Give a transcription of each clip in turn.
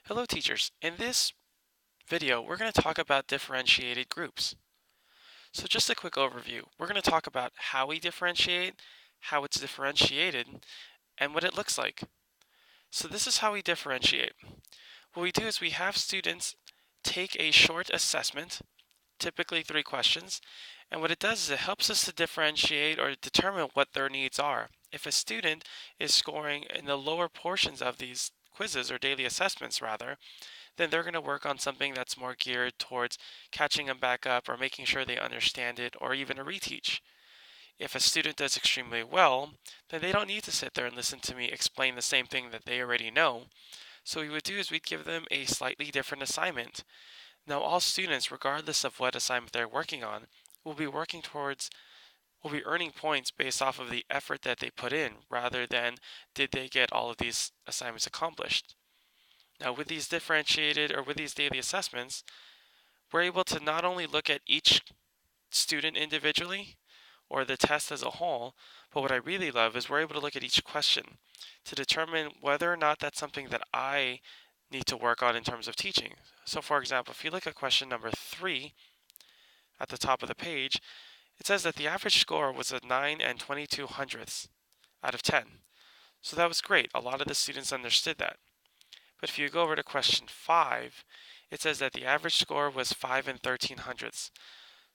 Hello teachers, in this video we're going to talk about differentiated groups. So just a quick overview. We're going to talk about how we differentiate, how it's differentiated, and what it looks like. So this is how we differentiate. What we do is we have students take a short assessment, typically 3 questions, and what it does is it helps us to differentiate or determine what their needs are. If a student is scoring in the lower portions of these quizzes or daily assessments rather, then they're going to work on something that's more geared towards catching them back up or making sure they understand it or even a reteach. If a student does extremely well, then they don't need to sit there and listen to me explain the same thing that they already know. So what we would do is we'd give them a slightly different assignment. Now all students, regardless of what assignment they're working on, will be earning points based off of the effort that they put in rather than did they get all of these assignments accomplished. Now with these differentiated or with these daily assessments, we're able to not only look at each student individually or the test as a whole, but what I really love is we're able to look at each question to determine whether or not that's something that I need to work on in terms of teaching. So for example, if you look at question number 3 at the top of the page, it says that the average score was a 9 and 22 hundredths out of 10. So that was great. A lot of the students understood that. But if you go over to question 5, it says that the average score was 5 and 13 hundredths.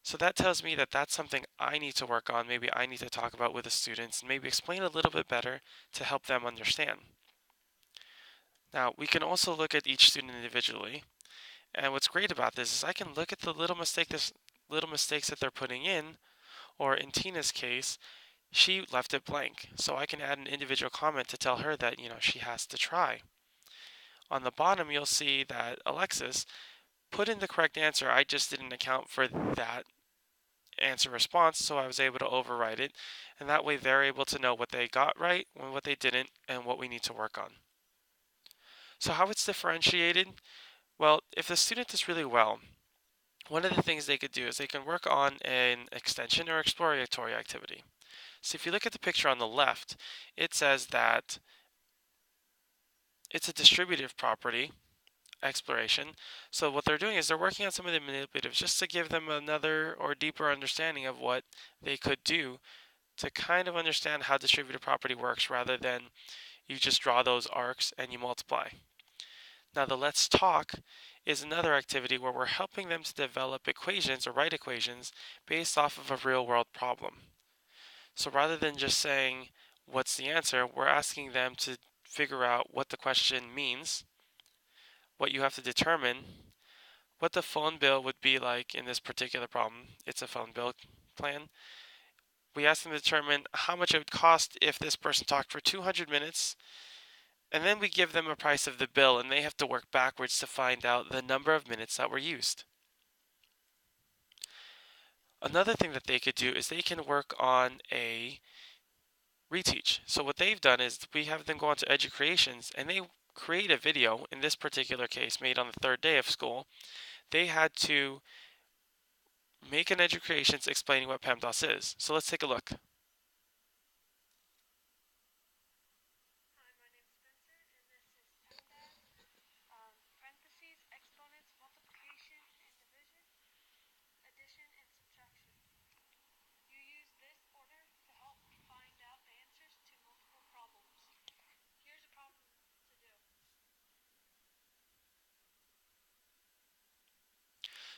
So that tells me that that's something I need to work on. Maybe I need to talk about with the students and maybe explain a little bit better to help them understand. Now, we can also look at each student individually. And what's great about this is I can look at the little mistakes that they're putting in, or in Tina's case, she left it blank. So I can add an individual comment to tell her that, she has to try. On the bottom, you'll see that Alexis put in the correct answer. I just didn't account for that answer response, so I was able to overwrite it. And that way they're able to know what they got right and what they didn't and what we need to work on. So how it's differentiated? Well, if the student does really well, one of the things they could do is they can work on an extension or exploratory activity. So if you look at the picture on the left, it says that it's a distributive property exploration. So what they're doing is they're working on some of the manipulatives just to give them another or deeper understanding of what they could do to kind of understand how distributive property works rather than you just draw those arcs and you multiply. Now the let's talk is another activity where we're helping them to develop equations or write equations based off of a real world problem. So rather than just saying what's the answer, we're asking them to figure out what the question means, what you have to determine, what the phone bill would be like in this particular problem. It's a phone bill plan. We ask them to determine how much it would cost if this person talked for 200 minutes, and then we give them a price of the bill, and they have to work backwards to find out the number of minutes that were used. Another thing that they could do is they can work on a reteach. So what they've done is we have them go on to EduCreations, and they create a video, in this particular case made on the 3rd day of school. They had to make an EduCreations explaining what PEMDAS is. So let's take a look.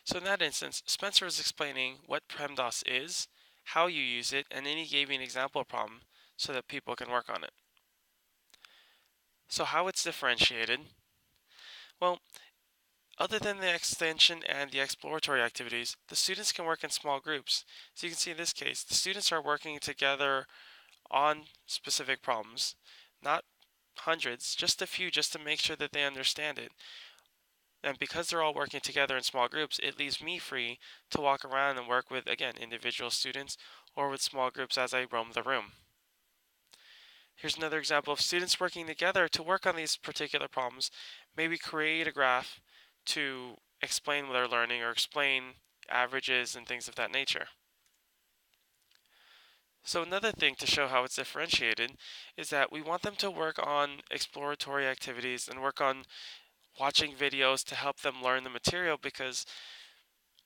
So in that instance, Spencer was explaining what PEMDAS is, how you use it, and then he gave me an example problem so that people can work on it. So how it's differentiated? Well, other than the extension and the exploratory activities, the students can work in small groups. So you can see in this case, the students are working together on specific problems, not hundreds, just a few, just to make sure that they understand it. And because they're all working together in small groups, it leaves me free to walk around and work with, again, individual students or with small groups as I roam the room. Here's another example of students working together to work on these particular problems. Maybe create a graph to explain what they're learning or explain averages and things of that nature. So another thing to show how it's differentiated is that we want them to work on exploratory activities and work on watching videos to help them learn the material, because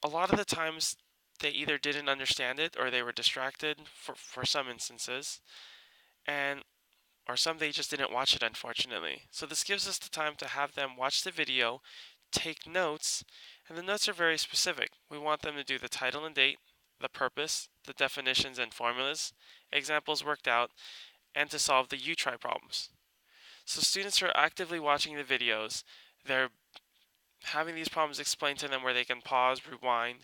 a lot of the times they either didn't understand it or they were distracted for some instances, and or some they just didn't watch it, unfortunately. So this gives us the time to have them watch the video, take notes, and the notes are very specific. We want them to do the title and date, the purpose, the definitions and formulas, examples worked out, and to solve the U-try problems. So students are actively watching the videos. They're having these problems explained to them where they can pause, rewind,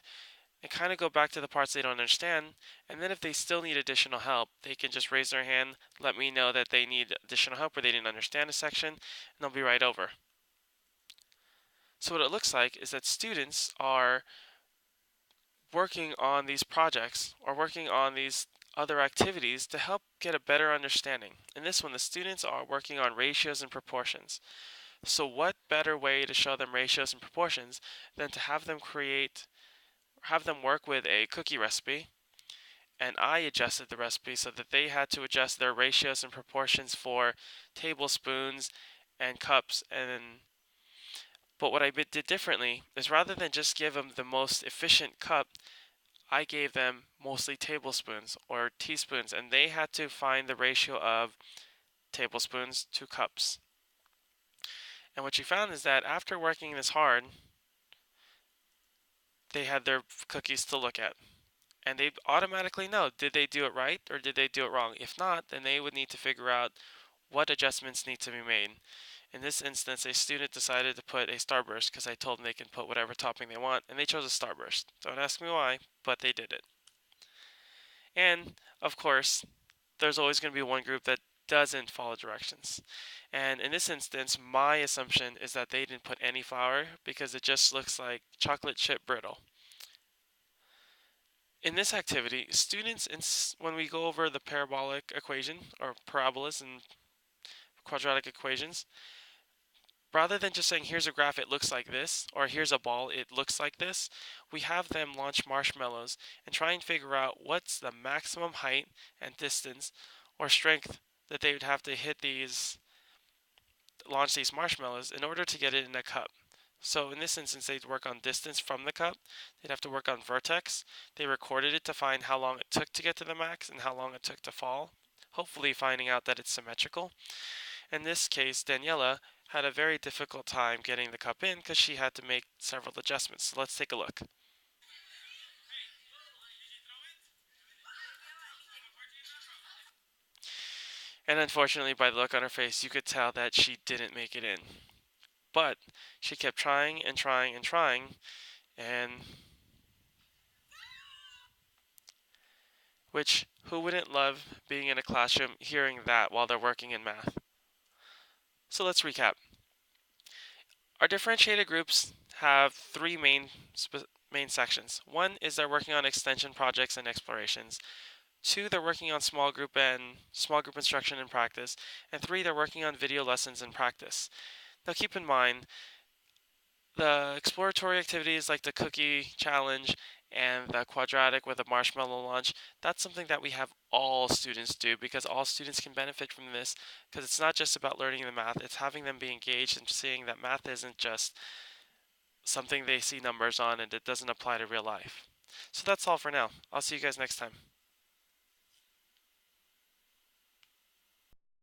and kind of go back to the parts they don't understand. And then if they still need additional help, they can just raise their hand, let me know that they need additional help or they didn't understand a section, and they'll be right over. So what it looks like is that students are working on these projects or working on these other activities to help get a better understanding. In this one, the students are working on ratios and proportions. So what better way to show them ratios and proportions than to have them work with a cookie recipe, and I adjusted the recipe so that they had to adjust their ratios and proportions for tablespoons and cups. But what I did differently is, rather than just give them the most efficient cup, I gave them mostly tablespoons or teaspoons, and they had to find the ratio of tablespoons to cups. And what you found is that after working this hard, they had their cookies to look at. And they automatically know, did they do it right or did they do it wrong? If not, then they would need to figure out what adjustments need to be made. In this instance, a student decided to put a starburst because I told them they can put whatever topping they want, and they chose a starburst. Don't ask me why, but they did it. And, of course, there's always going to be one group that doesn't follow directions. And in this instance, my assumption is that they didn't put any flour because it just looks like chocolate chip brittle. In this activity, students, when we go over the parabolic equation, or parabolas and quadratic equations, rather than just saying, here's a graph, it looks like this, or here's a ball, it looks like this, we have them launch marshmallows and try and figure out what's the maximum height and distance or strength that they would have to launch these marshmallows in order to get it in a cup. So in this instance, they'd work on distance from the cup. They'd have to work on vertex. They recorded it to find how long it took to get to the max and how long it took to fall, hopefully finding out that it's symmetrical. In this case, Daniela had a very difficult time getting the cup in because she had to make several adjustments. So let's take a look. And unfortunately, by the look on her face, you could tell that she didn't make it in. But she kept trying and trying and trying, and which, who wouldn't love being in a classroom hearing that while they're working in math? So let's recap. Our differentiated groups have three main sections. One is they're working on extension projects and explorations. Two, they're working on small group instruction and practice. And three, they're working on video lessons and practice. Now keep in mind, the exploratory activities like the cookie challenge and the quadratic with a marshmallow launch, that's something that we have all students do, because all students can benefit from this, because it's not just about learning the math, it's having them be engaged and seeing that math isn't just something they see numbers on and it doesn't apply to real life. So that's all for now. I'll see you guys next time.